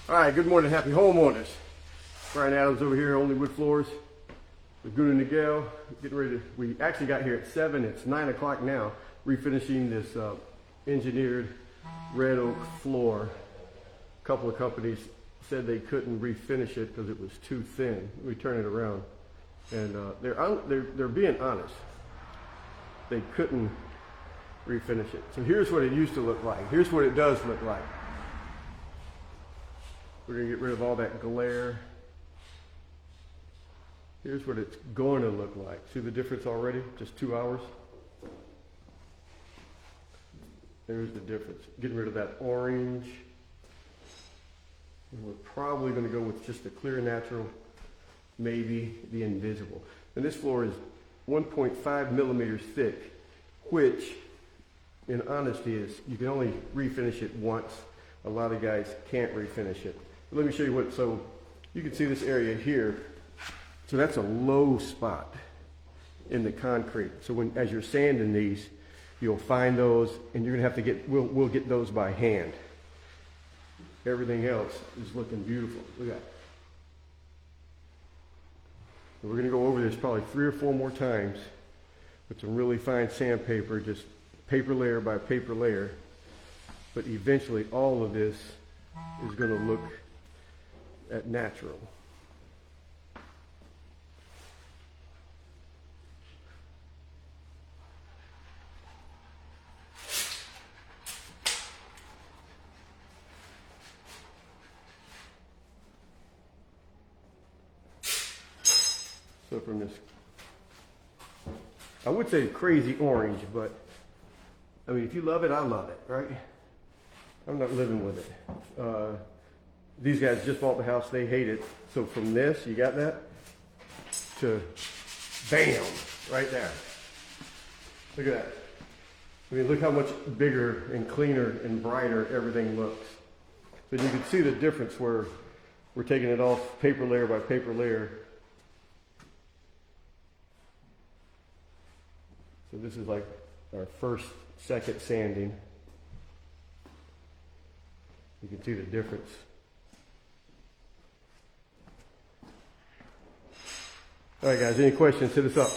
All right, good morning, happy homeowners. Brian Adams over here, Only Wood Floors, Laguna Niguel. Getting ready to, we actually got here at 7, it's 9 o'clock now, refinishing this engineered red oak floor. A couple of companies said they couldn't refinish it because it was too thin. We turned it around, and they're being honest. They couldn't refinish it. So here's what it used to look like. Here's what it does look like. We're going to get rid of all that glare. Here's what it's going to look like. See the difference already? Just 2 hours. There's the difference. Getting rid of that orange. And we're probably going to go with just the clear natural, maybe the invisible. And this floor is 1.5 millimeters thick, which in honesty is, you can only refinish it once. A lot of guys can't refinish it. Let me show you what, so you can see this area here. So that's a low spot in the concrete. So when, as you're sanding these, you'll find those, and you're gonna have to get, we'll get those by hand. Everything else is looking beautiful. Look at that. We're gonna go over this probably 3 or 4 more times with some really fine sandpaper, just paper layer by paper layer. But eventually all of this is gonna look at natural. So from this, I would say crazy orange, but I mean, if you love it, I love it, right? I'm not living with it. These guys just bought the house, they hate it. So from this, you got that, to bam, right there. Look at that. I mean, look how much bigger and cleaner and brighter everything looks. But you can see the difference where we're taking it off paper layer by paper layer. So this is like our first, second sanding. You can see the difference. All right, guys, any questions, hit us up.